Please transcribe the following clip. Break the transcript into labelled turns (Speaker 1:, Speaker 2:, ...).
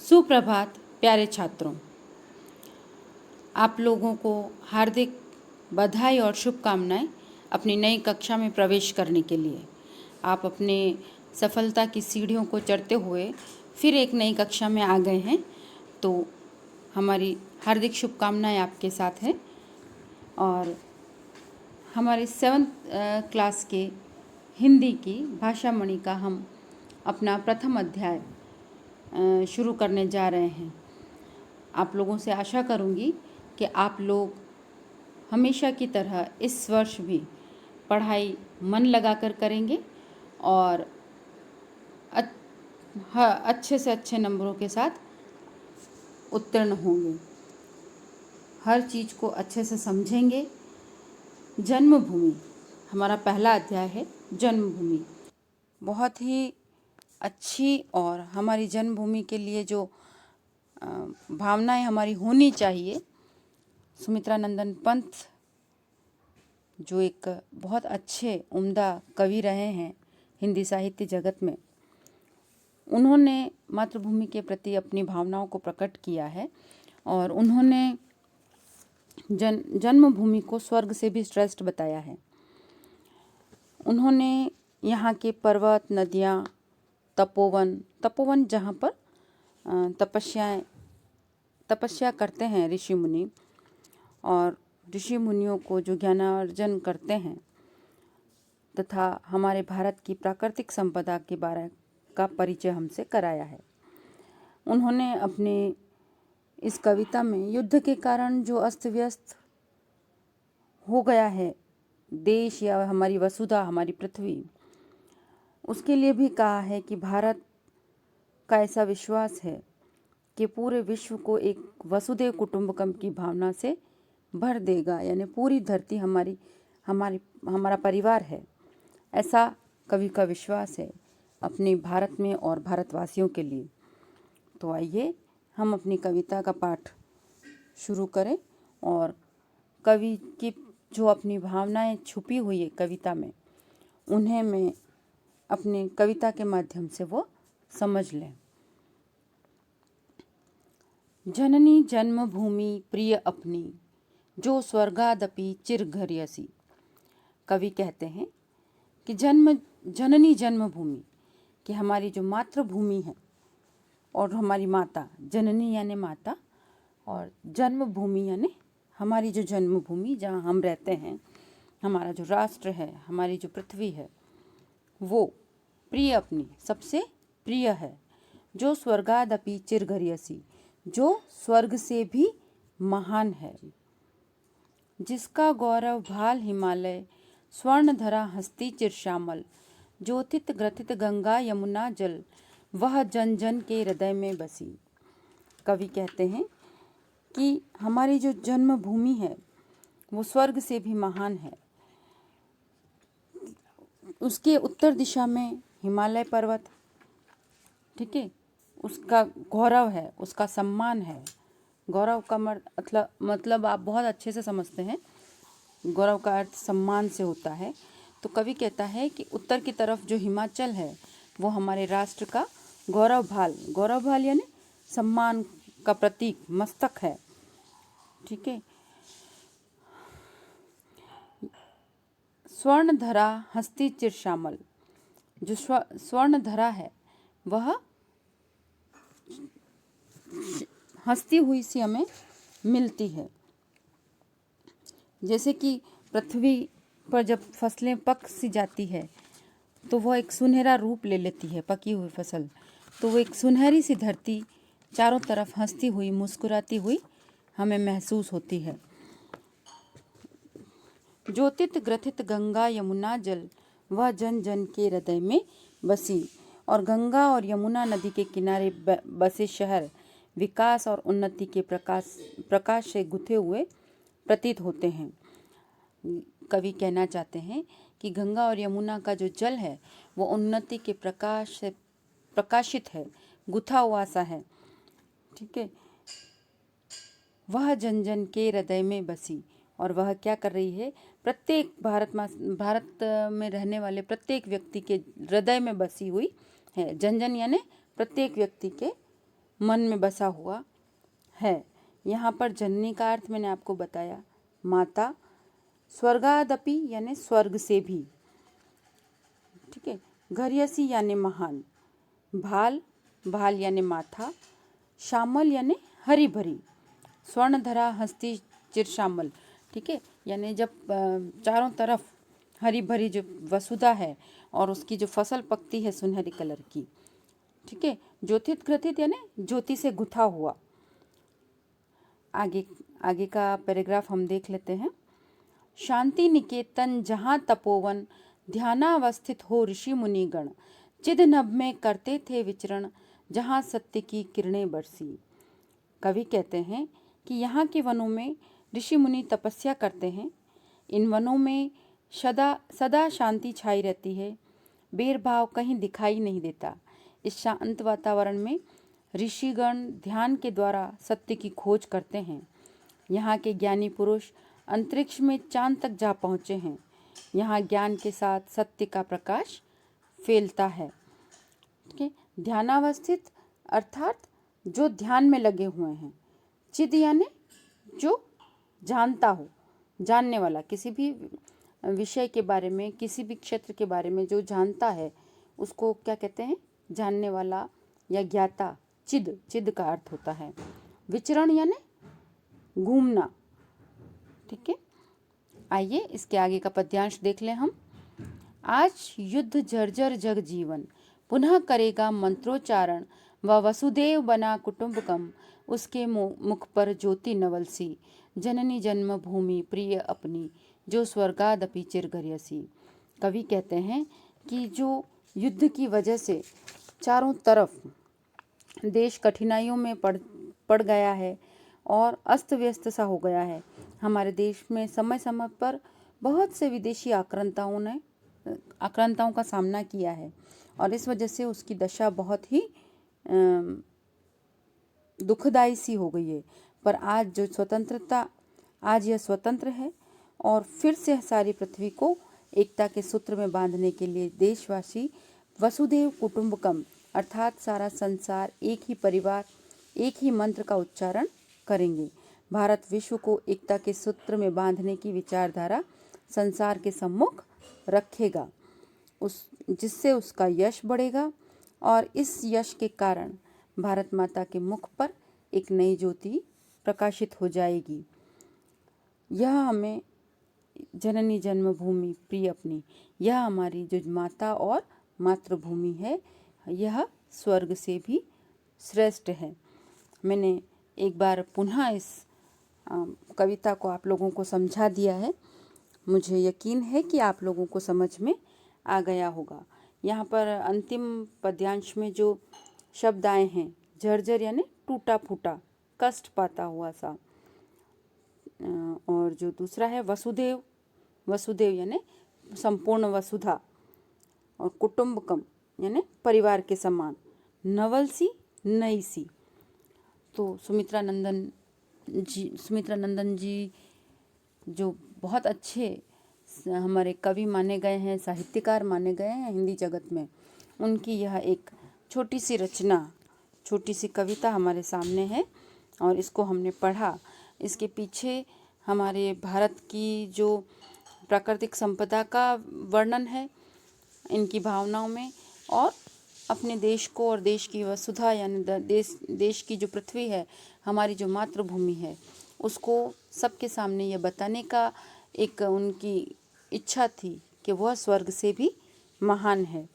Speaker 1: सुप्रभात प्यारे छात्रों, आप लोगों को हार्दिक बधाई और शुभकामनाएं अपनी नई कक्षा में प्रवेश करने के लिए। आप अपने सफलता की सीढ़ियों को चढ़ते हुए फिर एक नई कक्षा में आ गए हैं, तो हमारी हार्दिक शुभकामनाएं आपके साथ हैं। और हमारे 7th क्लास के हिंदी की भाषा मणि का हम अपना प्रथम अध्याय शुरू करने जा रहे हैं। आप लोगों से आशा करूंगी कि आप लोग हमेशा की तरह इस वर्ष भी पढ़ाई मन लगाकर करेंगे और अच्छे से अच्छे नंबरों के साथ उत्तीर्ण होंगे। हर चीज़ को अच्छे से समझेंगे। जन्मभूमि हमारा पहला अध्याय है। जन्मभूमि बहुत ही अच्छी और हमारी जन्मभूमि के लिए जो भावनाएं हमारी होनी चाहिए। सुमित्रा नंदन पंत जो एक बहुत अच्छे उम्दा कवि रहे हैं हिंदी साहित्य जगत में, उन्होंने मातृभूमि के प्रति अपनी भावनाओं को प्रकट किया है और उन्होंने जन्मभूमि को स्वर्ग से भी श्रेष्ठ बताया है। उन्होंने यहाँ के पर्वत, नदियाँ, तपोवन जहाँ पर तपस्या करते हैं ऋषि मुनि, और ऋषि मुनियों को जो ज्ञानार्जन करते हैं, तथा हमारे भारत की प्राकृतिक संपदा के बारे का परिचय हमसे कराया है। उन्होंने अपने इस कविता में युद्ध के कारण जो अस्त व्यस्त हो गया है देश या हमारी वसुधा, हमारी पृथ्वी, उसके लिए भी कहा है कि भारत का ऐसा विश्वास है कि पूरे विश्व को एक वसुधैव कुटुंबकम की भावना से भर देगा, यानी पूरी धरती हमारा परिवार है। ऐसा कवि का विश्वास है अपने भारत में और भारतवासियों के लिए। तो आइए हम अपनी कविता का पाठ शुरू करें और कवि की जो अपनी भावनाएं छुपी हुई है कविता में, उन्हें मैं अपनी कविता के माध्यम से वो समझ लें। जननी जन्मभूमि प्रिय अपनी, जो स्वर्गादपि चिरघर्यसी। कवि कहते हैं कि जननी जन्मभूमि, कि हमारी जो मातृभूमि है और हमारी माता, जननी यानी माता, और जन्मभूमि यानी हमारी जो जन्मभूमि जहाँ हम रहते हैं, हमारा जो राष्ट्र है, हमारी जो पृथ्वी है, वो प्रिय अपनी सबसे प्रिय है। जो स्वर्गादपि चिरघर्यसी, जो स्वर्ग से भी महान है। जिसका गौरव भाल हिमालय, स्वर्ण धरा हस्ती चिरश्यामल। ज्योतित ग्रथित गंगा यमुना जल, वह जन जन के हृदय में बसी। कवि कहते हैं कि हमारी जो जन्मभूमि है वो स्वर्ग से भी महान है। उसके उत्तर दिशा में हिमालय पर्वत, ठीक है, उसका गौरव है, उसका सम्मान है। गौरव का मतलब आप बहुत अच्छे से समझते हैं। गौरव का अर्थ सम्मान से होता है। तो कवि कहता है कि उत्तर की तरफ जो हिमाचल है वो हमारे राष्ट्र का गौरव भाल यानी सम्मान का प्रतीक, मस्तक है, ठीक है। स्वर्ण धरा हस्ती चिरश्यामल, जो स्वर्ण धरा है वह हंसती हुई सी हमें मिलती है। जैसे कि पृथ्वी पर जब फसलें पक सी जाती है तो वह एक सुनहरा रूप ले लेती है, पकी हुई फसल। तो वो एक सुनहरी सी धरती चारों तरफ हंसती हुई, मुस्कुराती हुई हमें महसूस होती है। ज्योतित ग्रथित गंगा यमुना जल, वह जन जन के हृदय में बसी। और गंगा और यमुना नदी के किनारे बसे शहर विकास और उन्नति के प्रकाश से गुथे हुए प्रतीत होते हैं। कवि कहना चाहते हैं कि गंगा और यमुना का जो जल है वो उन्नति के प्रकाश से प्रकाशित है, गुथा हुआ सा है, ठीक है। वह जन जन के हृदय में बसी, और वह क्या कर रही है, प्रत्येक भारत में रहने वाले प्रत्येक व्यक्ति के हृदय में बसी हुई है। जन जन यानी प्रत्येक व्यक्ति के मन में बसा हुआ है। यहाँ पर जननी का अर्थ मैंने आपको बताया, माता, स्वर्गादपि यानी स्वर्ग से भी, ठीक है। घर्यसी यानी महान, भाल, भाल यानी माथा, श्यामल यानी हरी भरी, स्वर्णधरा हस्ती चिरश्यामल, ठीक है, यानी जब चारों तरफ हरी भरी जो वसुधा है और उसकी जो फसल पकती है सुनहरी कलर की, ठीक है। ज्योतित ग्रथित यानी ज्योति से गुथा हुआ। आगे का पैराग्राफ हम देख लेते हैं। शांति निकेतन जहाँ तपोवन, ध्यानावस्थित हो ऋषि मुनिगण, चिद नभ में करते थे विचरण, जहाँ सत्य की किरणें बरसी। कवि कहते हैं कि यहाँ के वनों में ऋषि मुनि तपस्या करते हैं। इन वनों में सदा शांति छाई रहती है, भेदभाव कहीं दिखाई नहीं देता। इस शांत वातावरण में ऋषिगण ध्यान के द्वारा सत्य की खोज करते हैं। यहाँ के ज्ञानी पुरुष अंतरिक्ष में चांद तक जा पहुँचे हैं। यहाँ ज्ञान के साथ सत्य का प्रकाश फैलता है, ठीक है। ध्यानावस्थित अर्थात जो ध्यान में लगे हुए हैं। चिद यानी जो जानता हो, जानने वाला, किसी भी विषय के बारे में, किसी भी क्षेत्र के बारे में जो जानता है उसको क्या कहते हैं, जानने वाला या ज्ञाता। चिद, चिद का अर्थ होता है विचरण यानी घूमना, ठीक है। आइए इसके आगे का पद्यांश देख लें हम। आज युद्ध जर्जर जग जीवन, पुनः करेगा मंत्रोच्चारण, व वसुदेव बना कुटुंबकम, उसके मुख पर ज्योति नवल सी, जननी जन्मभूमि प्रिय अपनी, जो स्वर्गादपि चिरघर्यसी। कवि कहते हैं कि जो युद्ध की वजह से चारों तरफ देश कठिनाइयों में पड़ गया है और अस्त व्यस्त सा हो गया है। हमारे देश में समय समय पर बहुत से विदेशी आक्रांताओं का सामना किया है और इस वजह से उसकी दशा बहुत ही दुखदाई सी हो गई है। पर आज जो स्वतंत्रता, आज यह स्वतंत्र है और फिर से सारी पृथ्वी को एकता के सूत्र में बांधने के लिए देशवासी वसुधैव कुटुंबकम अर्थात सारा संसार एक ही परिवार, एक ही मंत्र का उच्चारण करेंगे। भारत विश्व को एकता के सूत्र में बांधने की विचारधारा संसार के सम्मुख रखेगा, जिससे उसका यश बढ़ेगा और इस यश के कारण भारत माता के मुख पर एक नई ज्योति प्रकाशित हो जाएगी। यह हमें जननी जन्मभूमि प्रिय अपनी, यह हमारी जो माता और मातृभूमि है, यह स्वर्ग से भी श्रेष्ठ है। मैंने एक बार पुनः इस कविता को आप लोगों को समझा दिया है। मुझे यकीन है कि आप लोगों को समझ में आ गया होगा। यहाँ पर अंतिम पद्यांश में जो शब्द आए हैं, जर्जर यानी टूटा फूटा, कष्ट पाता हुआ सा, और जो दूसरा है वसुदेव, वसुदेव यानी संपूर्ण वसुधा, और कुटुंबकम यानी परिवार के समान, नवल सी, नई सी। तो सुमित्रा नंदन जी जो बहुत अच्छे हमारे कवि माने गए हैं, साहित्यकार माने गए हैं हिंदी जगत में, उनकी यह एक छोटी सी रचना, छोटी सी कविता हमारे सामने है और इसको हमने पढ़ा। इसके पीछे हमारे भारत की जो प्राकृतिक संपदा का वर्णन है, इनकी भावनाओं में, और अपने देश को और देश की वसुधा यानी देश की जो पृथ्वी है, हमारी जो मातृभूमि है, उसको सबके सामने ये बताने का एक उनकी इच्छा थी कि वह स्वर्ग से भी महान है।